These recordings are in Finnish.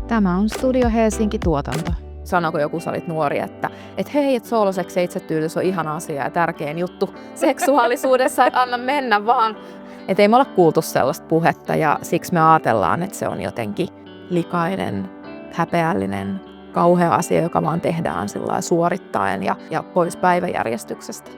Tämä on Studio Helsinki-tuotanto. Sanoiko joku, sä olit nuori, että hei, että sooloseksi ja itsetyylisyys on ihana asia ja tärkein juttu seksuaalisuudessa, että anna mennä vaan. Että ei me olla kuultu sellaista puhetta ja siksi me ajatellaan, että se on jotenkin likainen, häpeällinen, kauhea asia, joka vaan tehdään sillä suorittaen ja pois päiväjärjestyksestä.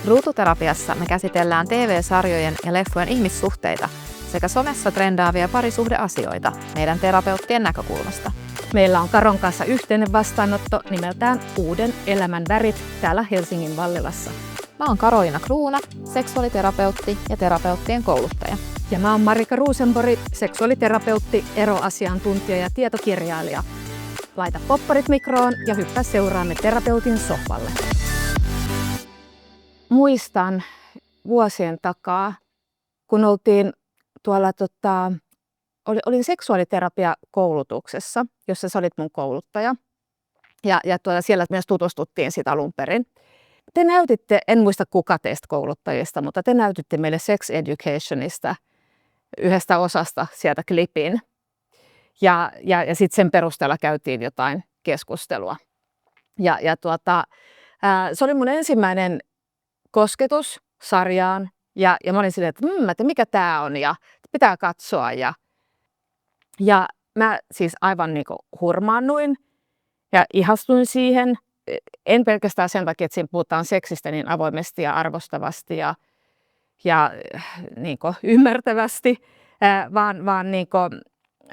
Ruututerapiassa me käsitellään TV-sarjojen ja leffojen ihmissuhteita sekä somessa trendaavia parisuhdeasioita meidän terapeuttien näkökulmasta. Meillä on Karon kanssa yhteinen vastaanotto nimeltään Uuden elämän värit täällä Helsingin Vallilassa. Mä oon Karoliina Kruuna, seksuaaliterapeutti ja terapeuttien kouluttaja. Ja mä oon Marika Rosenborg, seksuaaliterapeutti, eroasiantuntija ja tietokirjailija. Laita popparit mikroon ja hyppää seuraamme terapeutin sohvalle. Muistan vuosien takaa, kun oltiin tuolla olin seksuaaliterapiakoulutuksessa, jossa sä olit mun kouluttaja. Ja siellä myös tutustuttiin sitä alun perin. Te näytitte, en muista kuka teistä kouluttajista, mutta te näytitte meille Sex Educationista yhdestä osasta sieltä klipin. Ja sitten sen perusteella käytiin jotain keskustelua. Se oli mun ensimmäinen kosketus sarjaan. Ja mä olin silleen, että mikä tää on ja pitää katsoa. Ja mä siis aivan niinku hurmaannuin ja ihastuin siihen. En pelkästään sen takia, että siinä puhutaan seksistä niin avoimesti ja arvostavasti ja niinku ymmärtävästi, vaan niinku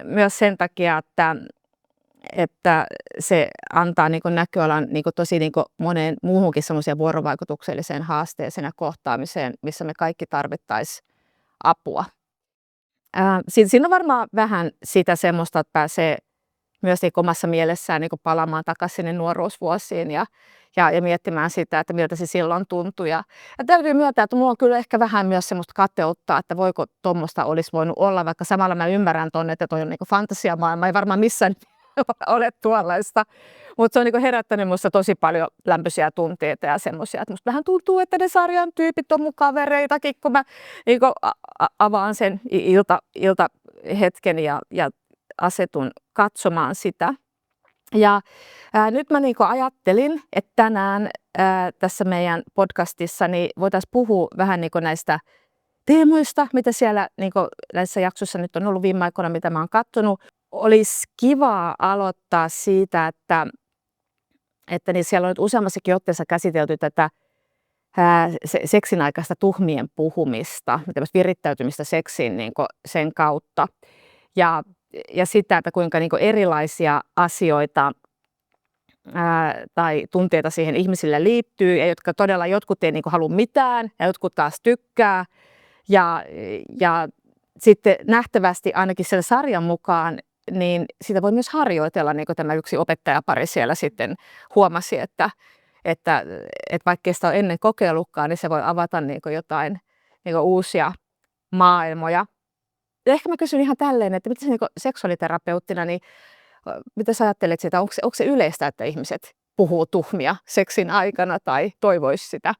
myös sen takia, että se antaa niinku näköalan niinku tosi niinku moneen muuhunkin semmoiseen vuorovaikutukselliseen haasteeseen ja kohtaamiseen, missä me kaikki tarvittaisiin apua. Siinä on varmaan vähän sitä semmoista, että pääsee myös niinku omassa mielessään niinku palaamaan takaisin sinne nuoruusvuosiin ja miettimään sitä, että miltä se silloin tuntui. Ja täytyy myöntää, että mulla on kyllä ehkä vähän myös semmoista kateutta, että voiko tuommoista olisi voinut olla, vaikka samalla mä ymmärrän tuonne, että toi on niinku fantasiamaailma, ei varmaan missään ole tuollaista. Mutta se on niinku herättänyt minusta tosi paljon lämpöisiä tunteita ja semmoisia, että musta vähän tuntuu, että ne sarjan tyypit on mun kavereitakin, kun mä niinku avaan sen iltahetken ja asetun katsomaan sitä. Ja nyt mä niinku ajattelin, että tänään tässä meidän podcastissa niin voitaisiin puhua vähän niinku näistä teemoista, mitä siellä niinku näissä jaksoissa nyt on ollut viime aikoina, mitä mä oon katsonut. Olisi kivaa aloittaa siitä, että niin siellä on nyt useammassakin otteessa käsitelty tätä seksin aikaista tuhmien puhumista, virittäytymistä seksiin niin sen kautta. Ja sitä, että kuinka niin erilaisia asioita tai tunteita siihen ihmisille liittyy, ja jotka todella jotkut ei niin halua mitään, ja jotkut taas tykkää. Ja sitten nähtävästi ainakin sen sarjan mukaan, niin sitä voi myös harjoitella, niin kuin tämä yksi opettajapari siellä sitten huomasi, että vaikka sitä on ennen kokeillutkaan, niin se voi avata niin jotain niin uusia maailmoja. Ja ehkä mä kysyn ihan tälleen, että mitä se niin seksuaaliterapeuttina, niin mitä sä ajattelet siitä, onko se yleistä, että ihmiset puhuu tuhmia seksin aikana tai toivoisi sitä?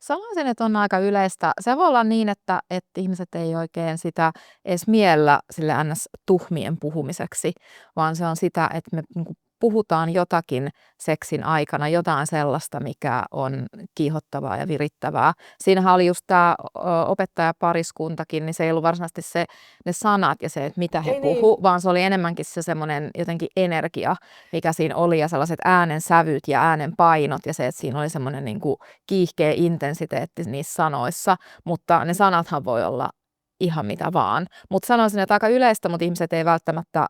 Sanoisin, että on aika yleistä. Se voi olla niin, että ihmiset ei oikein sitä edes miellä sille tuhmien puhumiseksi, vaan se on sitä, että me puhutaan jotakin seksin aikana, jotain sellaista, mikä on kiihottavaa ja virittävää. Siinähän oli just tämä opettajapariskuntakin, niin se ei ollut varsinaisesti ne sanat ja se, että mitä he puhu, vaan se oli enemmänkin se semmoinen jotenkin energia, mikä siinä oli ja sellaiset äänensävyt ja äänenpainot ja se, että siinä oli semmoinen niin kuin kiihkeä intensiteetti niissä sanoissa, mutta ne sanathan voi olla ihan mitä vaan. Mutta sanoisin, että aika yleistä, mutta ihmiset ei välttämättä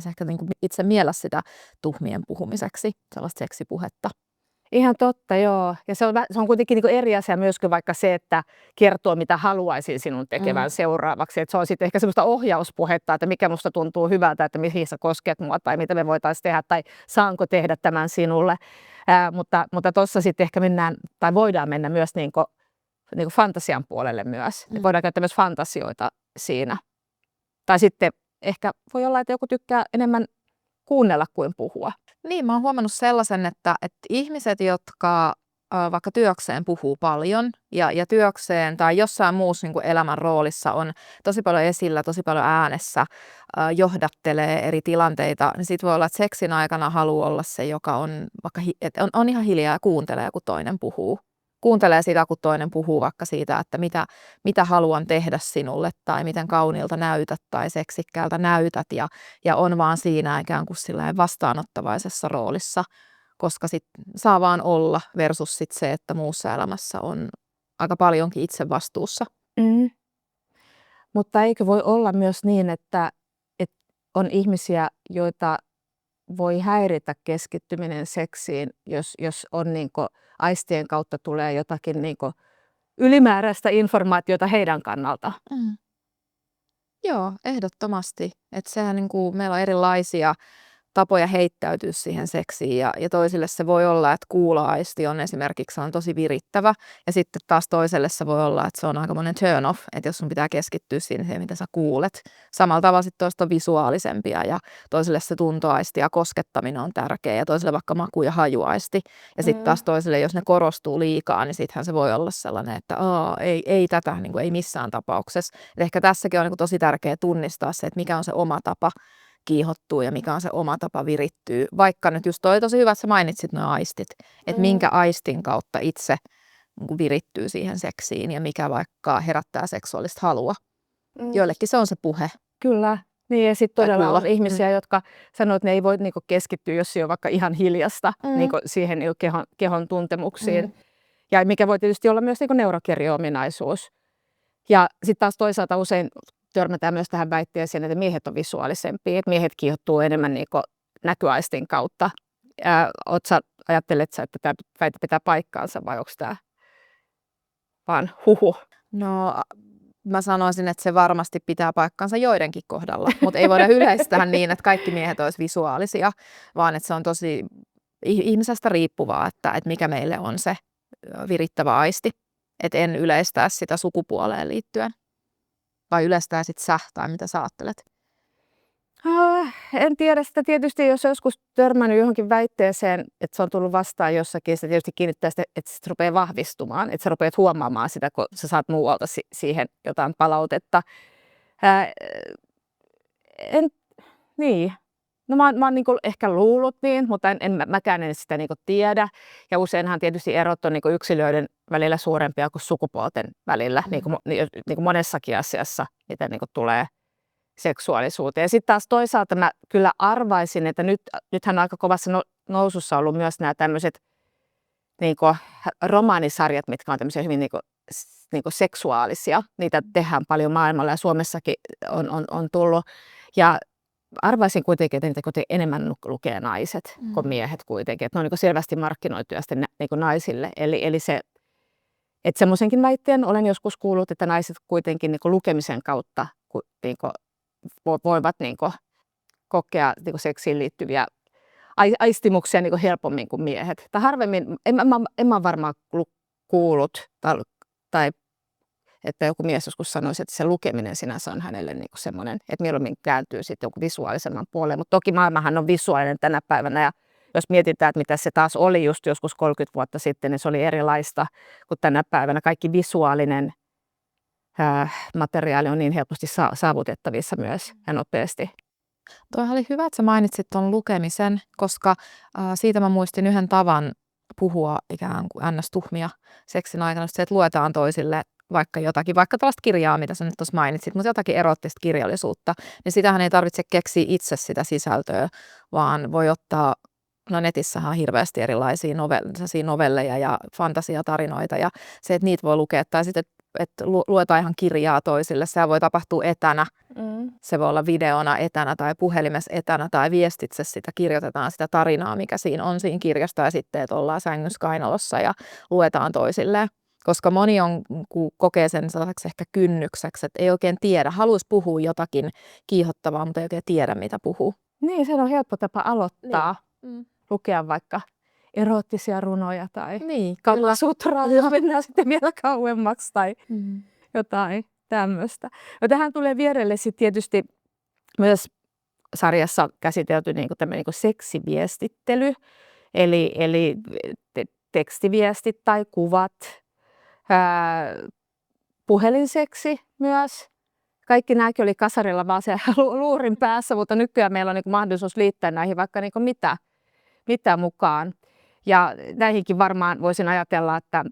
ehkä niin kuin itse miellä sitä tuhmien puhumiseksi, sellaista seksipuhetta. Ihan totta, joo. Ja se on kuitenkin niin kuin eri asia myös kuin vaikka se, että kertoo, mitä haluaisin sinun tekevän seuraavaksi. Että se on sitten ehkä semmoista ohjauspuhetta, että mikä musta tuntuu hyvältä, että mihin sä kosket mua tai mitä me voitaisiin tehdä tai saanko tehdä tämän sinulle. Mutta tuossa sitten ehkä mennään tai voidaan mennä myös niin kuin fantasian puolelle myös. Voidaan käyttää myös fantasioita siinä. Tai sitten ehkä voi olla, että joku tykkää enemmän kuunnella kuin puhua. Niin, mä oon huomannut sellaisen, että ihmiset, jotka vaikka työkseen puhuu paljon ja työkseen tai jossain muussa niin kuin elämän roolissa on tosi paljon esillä, tosi paljon äänessä, johdattelee eri tilanteita, niin sitten voi olla, että seksin aikana haluaa olla se, joka on, vaikka on ihan hiljaa ja kuuntelee, kun toinen puhuu. Kuuntelee sitä, kun toinen puhuu vaikka siitä, että mitä haluan tehdä sinulle tai miten kauniilta näytät tai seksikkäältä näytät ja on vaan siinä ikään kuin silleen vastaanottavaisessa roolissa, koska sit saa vaan olla versus sit se, että muussa elämässä on aika paljonkin itse vastuussa. Mutta eikö voi olla myös niin, että on ihmisiä, joita voi häiritä keskittyminen seksiin, jos on niinku aistien kautta tulee jotakin niinku ylimääräistä informaatiota heidän kannalta. Joo, ehdottomasti. Että sehän niin kuin, meillä on erilaisia tapoja heittäytyä siihen seksiin ja toisille se voi olla, että kuuloaisti on esimerkiksi on tosi virittävä ja sitten taas toiselle se voi olla, että se on aikamoinen turn off, että jos sun pitää keskittyä siihen, mitä sä kuulet. Samalla tavalla sitten toista on visuaalisempia ja toiselle se tuntoaisti ja koskettaminen on tärkeä ja toiselle vaikka maku- ja hajuaisti ja sitten taas toiselle, jos ne korostuu liikaa, niin sittenhän se voi olla sellainen, että ei tätä, niin kuin, ei missään tapauksessa. Et ehkä tässäkin on niin kuin tosi tärkeää tunnistaa se, että mikä on se oma tapa kiihottuu ja mikä on se oma tapa virittyy. Vaikka nyt just toi tosi hyvä, että sä mainitsit nuo aistit, että minkä aistin kautta itse niin virittyy siihen seksiin ja mikä vaikka herättää seksuaalista halua. Joillekin se on se puhe. Kyllä. Niin ja sitten todella kuulla. on ihmisiä, jotka sanoo, että ne ei voi niinku keskittyä, jos se on vaikka ihan hiljasta niinku siihen niinku kehon tuntemuksiin. Ja mikä voi tietysti olla myös niinku neurokirjo-ominaisuus. Ja sitten taas toisaalta usein törmätään myös tähän väitteeseen, että miehet on visuaalisempia, että miehet kiihottuu enemmän niinku näköaistin kautta. Ajattelet sä, että tämä väite pitää paikkaansa vai onko tämä vaan huhu? No mä sanoisin, että se varmasti pitää paikkansa joidenkin kohdalla, mutta ei voida yleistää niin, että kaikki miehet olisi visuaalisia, vaan että se on tosi ihmisestä riippuvaa, että mikä meille on se virittävä aisti. Että en yleistää sitä sukupuoleen liittyen. Vai yleistää sit sä tai mitä sä ajattelet? En tiedä sitä tietysti, jos joskus törmännyt johonkin väitteeseen, että se on tullut vastaan jossakin, se tietysti kiinnittää sitä, että se rupeaa vahvistumaan, että sä rupeat huomaamaan sitä, kun sä saat muualta siihen jotain palautetta. Niin. No mä oon niinku ehkä luullut niin, mutta en mäkään en sitä niinku tiedä. Ja useinhan tietysti erot on niinku yksilöiden välillä suurempia kuin sukupuolten välillä, niinku monessakin asiassa, mitä niinku tulee seksuaalisuuteen. Ja sitten taas toisaalta mä kyllä arvaisin, että nythän on aika kovassa nousussa ollut myös nämä tämmöiset niinku romaanisarjat, mitkä on tämmöisiä hyvin niinku seksuaalisia. Niitä tehdään paljon maailmalla ja Suomessakin on tullut. Ja arvaisin kuitenkin, että niitä enemmän lukee naiset kuin miehet kuitenkin. Että ne on niinku selvästi markkinoituja sitten niinku naisille. Eli se, että semmoisenkin väitteen olen joskus kuullut, että naiset kuitenkin niinku lukemisen kautta niinku voivat niinku kokea niinku seksiin liittyviä aistimuksia niinku helpommin kuin miehet. Tai harvemmin, en mä varmaan kuullut tai että joku mies joskus sanoisi, että se lukeminen sinänsä on hänelle niinku semmoinen, että mieluummin kääntyy sitten joku visuaalisemman puoleen. Mutta toki maailmahan on visuaalinen tänä päivänä ja jos mietitään, että mitä se taas oli just joskus 30 vuotta sitten, niin se oli erilaista kuin tänä päivänä. Kaikki visuaalinen materiaali on niin helposti saavutettavissa myös ja nopeasti. Toi oli hyvä, että sä mainitsit tuon lukemisen, koska siitä mä muistin yhden tavan puhua ikään kuin ns-tuhmia seksin aikana, se, että luetaan toisille vaikka jotakin, vaikka tällaista kirjaa, mitä sä nyt tuossa mainitsit, mutta jotakin erottista kirjallisuutta, niin sitähän ei tarvitse keksiä itse sitä sisältöä, vaan voi ottaa, no netissähän on hirveästi erilaisia novelleja ja fantasiatarinoita ja se, että niitä voi lukea, tai sitten, että luetaan ihan kirjaa toisille, se voi tapahtua etänä, se voi olla videona etänä tai puhelimessa etänä tai viestitse sitä, kirjoitetaan sitä tarinaa, mikä siinä on siinä kirjasta ja sitten, että ollaan sängyssä kainalossa ja luetaan toisilleen. Koska moni kokee sen sellaiseksi ehkä kynnykseksi, että ei oikein tiedä, haluaisi puhua jotakin kiihottavaa, mutta ei oikein tiedä, mitä puhuu. Niin, se on helppo tapa aloittaa, lukea vaikka eroottisia runoja tai Kama-sutraa, ja mennään sitten vielä kauemmaksi tai jotain tämmöistä. No tähän tulee vierelle sitten tietysti myös sarjassa käsitelty tämmöinen seksiviestittely. Eli tekstiviestit tai kuvat, puhelinseksi myös. Kaikki nämäkin oli kasarilla vaan siellä luurin päässä, mutta nykyään meillä on niin kuin mahdollisuus liittää näihin vaikka niin kuin mitä mukaan. Ja näihinkin varmaan voisin ajatella, että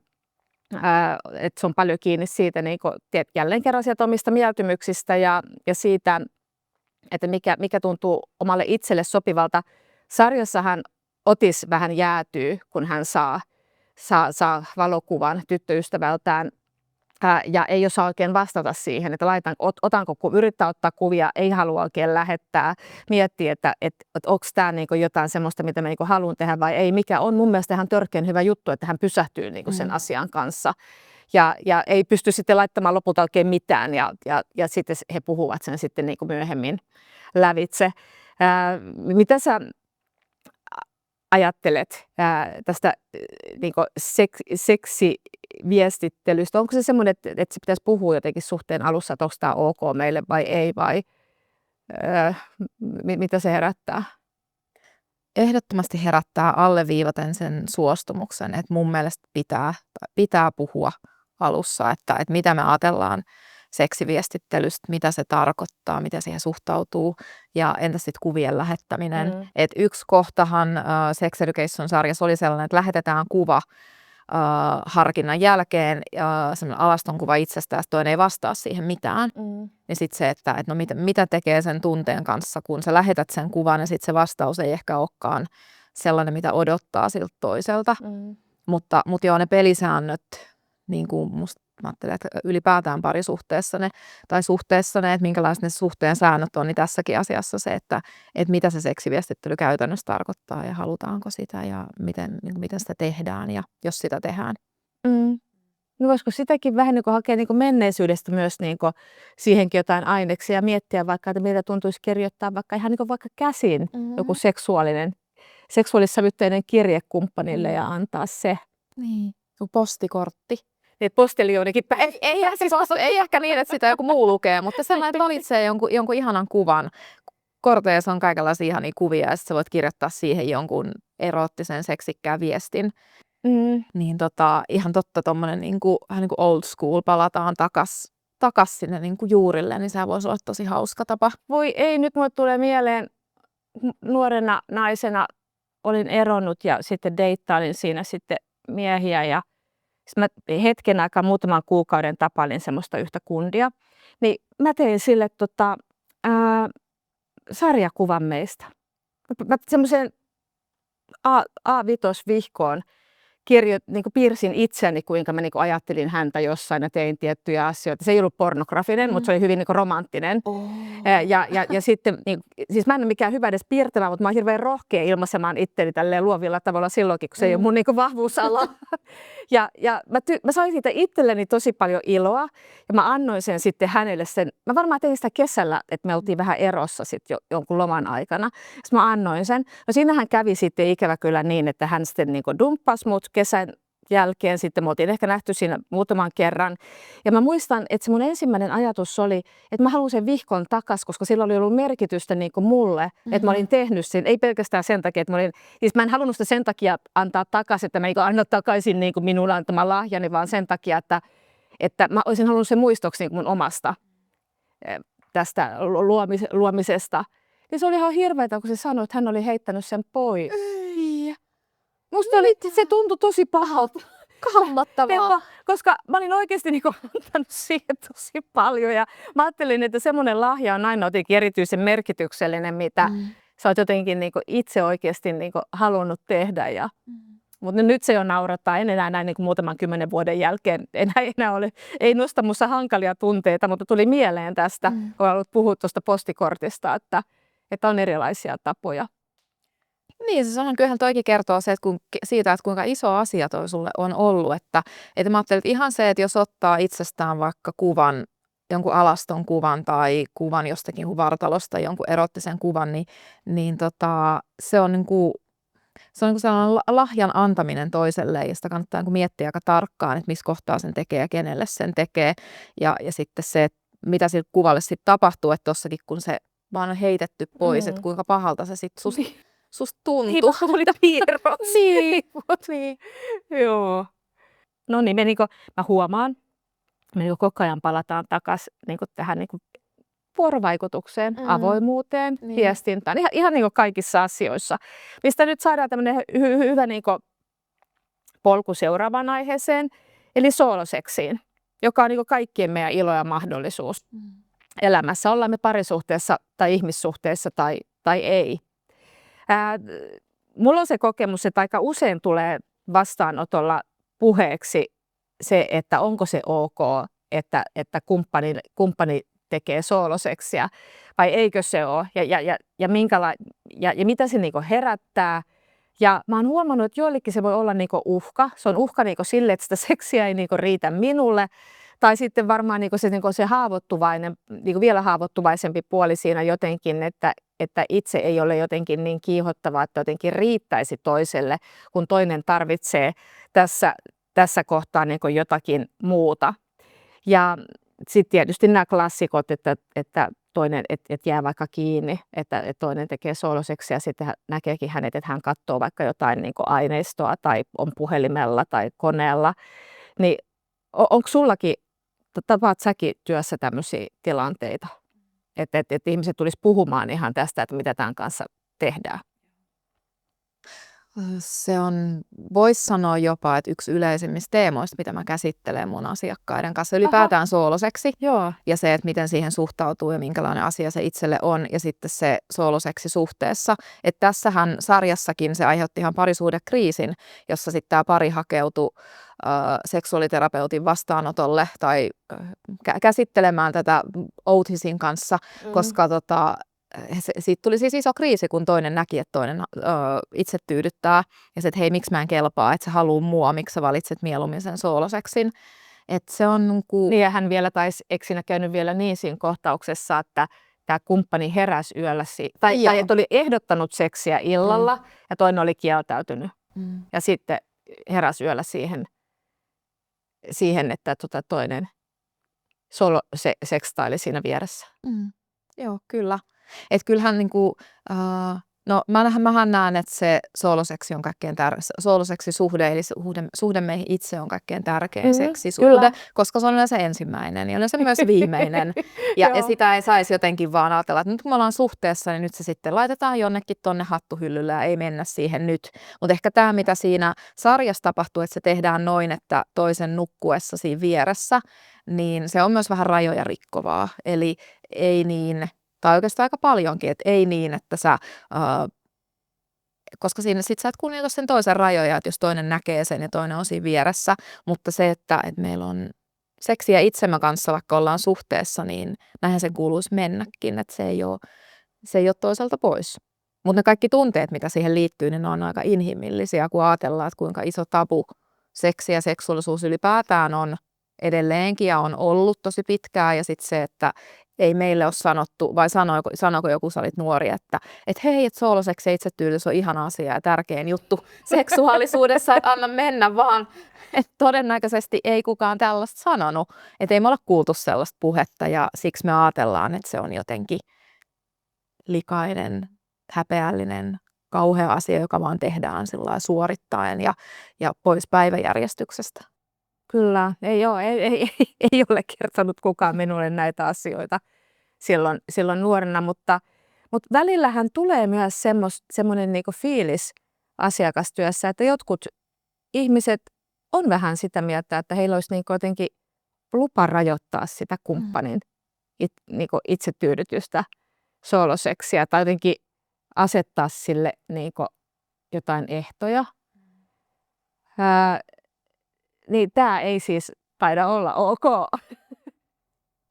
se on paljon kiinni siitä niin kuin, jälleen kerran sieltä omista mieltymyksistä ja siitä, että mikä tuntuu omalle itselle sopivalta. Sarjassahan Otis vähän jäätyy, kun hän saa valokuvan tyttöystävältään ja ei osaa oikein vastata siihen, että otanko, kun yrittää ottaa kuvia, ei halua oikein lähettää, miettii, että onko tämä niinku jotain sellaista, mitä mä niinku haluan tehdä vai ei, mikä on mun mielestä ihan törkeän hyvä juttu, että hän pysähtyy niinku sen asian kanssa ja ei pysty sitten laittamaan lopulta oikein mitään ja sitten he puhuvat sen sitten niinku myöhemmin lävitse. Mitä sä ajattelet tästä niinku seksiviestittelystä? Onko se semmoinen, että se pitäisi puhua jotenkin suhteen alussa, että onko tämä ok meille vai ei, vai mitä se herättää? Ehdottomasti herättää alleviivaten sen suostumuksen, että mun mielestä pitää puhua alussa, että mitä me ajatellaan seksiviestittelystä, mitä se tarkoittaa, mitä siihen suhtautuu ja entä sitten kuvien lähettäminen. Et yksi kohtahan Sex Education-sarjassa oli sellainen, että lähetetään kuva harkinnan jälkeen semmoinen alaston kuva itsestään, ja toinen ei vastaa siihen mitään. Niin sitten se, että no mitä tekee sen tunteen kanssa, kun sä lähetät sen kuvan ja sitten se vastaus ei ehkä olekaan sellainen, mitä odottaa siltä toiselta. Mutta joo, ne pelisäännöt, niin kuin musta mä ajattelen, että ylipäätään parisuhteessa suhteessa ne, että minkälaiset ne suhteen säännöt on, niin tässäkin asiassa se, että mitä se seksiviestittely käytännössä tarkoittaa ja halutaanko sitä ja miten sitä tehdään ja jos sitä tehdään. No voisiko sitäkin vähän niin kuin hakea niin kuin menneisyydestä myös niin kuin siihenkin jotain aineksia ja miettiä vaikka, että miltä tuntuisi kirjoittaa vaikka ihan niin kuin vaikka käsin joku seksuaalissävytteinen kirje kumppanille ja antaa se. Niin, postikortti. Niin postelioonikin Ei ehkä niin, että sitä joku muu lukee, mutta sellainen, että valitsee jonkun ihanan kuvan. Korteissa on kaikenlaisia ihania kuvia ja sitten sä voit kirjoittaa siihen jonkun eroottisen seksikkään viestin. Niin ihan totta tommonen vähän niin kuin old school, palataan takas sinne niin kuin juurille, niin se voisi olla tosi hauska tapa. Voi ei, nyt mulle tulee mieleen, nuorena naisena olin eronnut ja sitten deittailin siinä sitten miehiä ja mä hetken aikaa, muutaman kuukauden tapailin semmoista yhtä kundia, niin mä tein sille sarjakuvan meistä. Mä semmoisen A5-vihkoon niin piirsin itseni, kuinka mä niin ajattelin häntä jossain ja tein tiettyjä asioita. Se ei ollut pornografinen, mutta se oli hyvin niin romanttinen. Ja sitten, siis mä en ole mikään hyvä edes piirtämään, mutta mä oon hirveän rohkea ilmaisemaan itteni tälleen luovilla tavalla silloinkin, kun se ei ole mun niin vahvuusala. ja mä sain siitä itselleni tosi paljon iloa ja mä annoin sen sitten hänelle sen. Mä varmaan tein sitä kesällä, että me oltiin vähän erossa sitten jonkun loman aikana. Sitten mä annoin sen. No siinähän kävi sitten ikävä kyllä niin, että hän sitten niin dumppasi mut kesän jälkeen. Sitten me oltiin ehkä nähty siinä muutaman kerran. Ja mä muistan, että se mun ensimmäinen ajatus oli, että mä haluan sen vihkon takas, koska sillä oli ollut merkitystä niin kuin mulle. Että mä olin tehnyt sen, ei pelkästään sen takia, että siis mä en halunnut sitä sen takia antaa takaisin, että mä en anna takaisin niin kuin minulle antama lahjani, vaan sen takia, että mä olisin halunnut sen muistoksi niin kuin mun omasta tästä luomisesta. Niin se oli ihan hirveätä, kun se sanoi, että hän oli heittänyt sen pois. Musta se tuntui tosi pahalta. Kammottavaa. Koska mä olin oikeasti antanut siihen tosi paljon. Ja mä ajattelin, että semmoinen lahja on aina jotenkin erityisen merkityksellinen, mitä sä oot jotenkin itse oikeasti halunnut tehdä. Mutta nyt se jo naurattaa. En enää näin muutaman 10 vuoden jälkeen. Ei nosta musta hankalia tunteita, mutta tuli mieleen tästä, kun haluat puhua tuosta postikortista, että on erilaisia tapoja. Niin, se on kyllähän toikin kertoo siitä, että kuinka iso asia toi sulle on ollut. Että mä ajattelin, että ihan se, että jos ottaa itsestään vaikka kuvan, jonkun alaston kuvan tai kuvan jostakin vartalosta, jonkun erottisen kuvan, niin se on sellainen lahjan antaminen toiselle ja sitä kannattaa miettiä aika tarkkaan, että missä kohtaa sen tekee ja kenelle sen tekee. Ja sitten se, että mitä sille kuvalle sitten tapahtuu, että tossakin kun se vaan on heitetty pois, että kuinka pahalta se sitten susta tuntui. Hippulit piirrot. Niin. Joo. No niin, mä huomaan, me koko ajan palataan takaisin tähän vuorovaikutukseen, avoimuuteen, viestintään, ihan kaikissa asioissa. Mistä nyt saadaan tämmöinen hyvä polku seuraavaan aiheeseen, eli sooloseksiin, joka on kaikkien meidän ilo ja mahdollisuus elämässä. Ollaan me parisuhteessa tai ihmissuhteessa tai ei. Mulla on se kokemus, että aika usein tulee vastaanotolla puheeksi se, että onko se ok, että kumppani tekee sooloseksiä vai eikö se ole ja mitä se herättää. Ja mä oon huomannut, että joillekin se voi olla uhka. Se on uhka sille, että sitä seksiä ei riitä minulle. Tai sitten varmaan se haavoittuvainen, vielä haavoittuvaisempi puoli siinä jotenkin, että itse ei ole jotenkin niin kiihottavaa, että jotenkin riittäisi toiselle, kun toinen tarvitsee tässä kohtaa jotakin muuta. Ja sitten tietysti nämä klassikot, että toinen jää vaikka kiinni, että toinen tekee sooloseksiä ja sitten näkeekin hänet, että hän katsoo vaikka jotain aineistoa tai on puhelimella tai koneella. Niin onko sullakin, tapaat säkin työssä tämmöisiä tilanteita, että ihmiset tulisi puhumaan ihan tästä, että mitä tämän kanssa tehdään? Se on, voisi sanoa jopa, että yksi yleisimmistä teemoista, mitä mä käsittelen mun asiakkaiden kanssa, ylipäätään sooloseksi. Joo. Ja se, että miten siihen suhtautuu ja minkälainen asia se itselle on, ja sitten se sooloseksi suhteessa. Että tässähän sarjassakin se aiheutti ihan parisuhdekriisin, jossa sitten tämä pari hakeutui seksuaaliterapeutin vastaanotolle tai käsittelemään tätä Otisin kanssa, koska siitä tuli siis iso kriisi, kun toinen näki, että toinen itse tyydyttää. Ja se, että hei, miksi mä en kelpaa, että sä haluat mua, miksi sä valitset mieluummin sen sooloseksin. Että se on Niin ja hän vielä taisi, eikö siinä käynyt vielä niin siinä kohtauksessa, että tämä kumppani heräsi yöllä, tai että oli ehdottanut seksiä illalla ja toinen oli kieltäytynyt. Ja sitten heräsi yöllä siihen että toinen sekstaili siinä vieressä. Joo, kyllä. Että kyllähän mähän näen, että se sooloseksi on kaikkein sooloseksisuhde, eli suhde meihin itse on kaikkein tärkein seksisuhde, koska se on yleensä ensimmäinen ja yleensä myös viimeinen. ja sitä ei saisi jotenkin vaan ajatella, että nyt kun me ollaan suhteessa, niin nyt se sitten laitetaan jonnekin tonne hattuhyllylle ja ei mennä siihen nyt. Mutta ehkä tämä, mitä siinä sarjassa tapahtuu, että se tehdään noin, että toisen nukkuessa siinä vieressä, niin se on myös vähän rajoja rikkovaa. Eli ei niin, tai oikeastaan aika paljonkin, että ei niin, että koska siinä sit sä et kunnioita sen toisen rajoja, että jos toinen näkee sen ja toinen on siinä vieressä, mutta se, että meillä on seksiä itsemme kanssa, vaikka ollaan suhteessa, niin näinhän sen kuuluisi mennäkin, että se ei ole toiselta pois. Mutta ne kaikki tunteet, mitä siihen liittyy, niin ne on aika inhimillisiä, kun ajatellaan, että kuinka iso tabu seksi ja seksuaalisuus ylipäätään on edelleenkin ja on ollut tosi pitkään, ja sitten se, että ei meille ole sanottu, vai sanoiko joku, sä olit nuori, että hei, että sooloseksi ja itsetyydytys on ihana asia ja tärkein juttu seksuaalisuudessa, että anna mennä vaan. Että todennäköisesti ei kukaan tällaista sanonut, että ei me olla kuultu sellaista puhetta, ja siksi me ajatellaan, että se on jotenkin likainen, häpeällinen, kauhea asia, joka vaan tehdään sillä suorittaen ja pois päiväjärjestyksestä. Kyllä, ei ole kertonut kukaan minulle näitä asioita silloin nuorena, mutta välillähän tulee myös semmoinen fiilis asiakastyössä, että jotkut ihmiset on vähän sitä mieltä, että heillä olisi jotenkin lupa rajoittaa sitä kumppanin itsetyydytystä, sooloseksiä tai jotenkin asettaa sille jotain ehtoja. Niin tämä ei siis taida olla ok.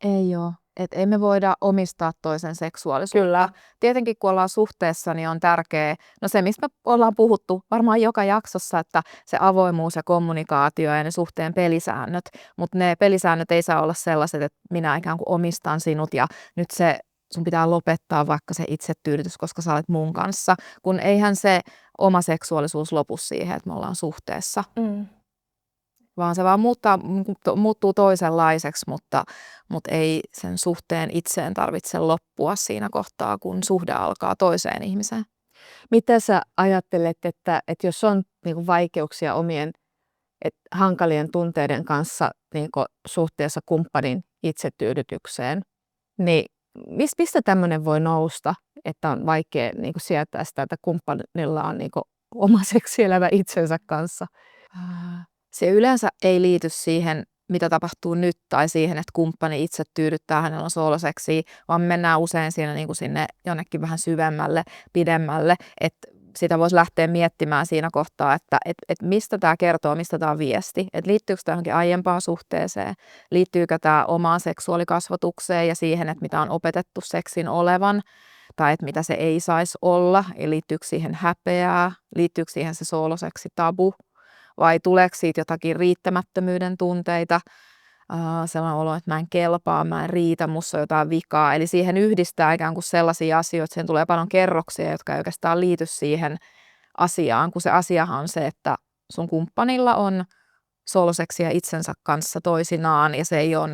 Ei ole. Että ei me voida omistaa toisen seksuaalisuutta. Kyllä. Tietenkin kun ollaan suhteessa, niin on tärkeää, no se mistä me ollaan puhuttu varmaan joka jaksossa, että se avoimuus ja kommunikaatio ja ne suhteen pelisäännöt, mutta ne pelisäännöt ei saa olla sellaiset, että minä ikään kuin omistan sinut ja nyt sun pitää lopettaa vaikka se itsetyydytys, koska sä olet mun kanssa, kun eihän se oma seksuaalisuus lopu siihen, että me ollaan suhteessa. Vaan se vaan muuttuu toisenlaiseksi, mutta ei sen suhteen itseen tarvitse loppua siinä kohtaa, kun suhde alkaa toiseen ihmiseen. Mitä sä ajattelet, että jos on niin kuin vaikeuksia omien hankalien tunteiden kanssa niin kuin suhteessa kumppanin itsetyydytykseen, niin mistä tämmöinen voi nousta, että on vaikea niin kuin sietää sitä, että kumppanilla on niin kuin oma seksielämä itsensä kanssa? Se yleensä ei liity siihen, mitä tapahtuu nyt, tai siihen, että kumppani itse tyydyttää, hänellä on sooloseksiä, vaan mennään usein siinä niin kuin sinne jonnekin vähän syvemmälle, pidemmälle, että sitä voisi lähteä miettimään siinä kohtaa, että mistä tämä kertoo, mistä tämä on viesti, että liittyykö tämä johonkin aiempaan suhteeseen, liittyykö tämä omaan seksuaalikasvatukseen ja siihen, että mitä on opetettu seksin olevan, tai että mitä se ei saisi olla, ja liittyykö siihen häpeää, liittyykö siihen se sooloseksi tabu, vai tuleeko siitä jotakin riittämättömyyden tunteita, sellainen olo, että mä en kelpaa, mä en riitä, musta on jotain vikaa. Eli siihen yhdistää ikään kuin sellaisia asioita, että siihen tulee paljon kerroksia, jotka ei oikeastaan liity siihen asiaan, kun se asiahan on se, että sun kumppanilla on sooloseksiä itsensä kanssa toisinaan, ja se ei, ole,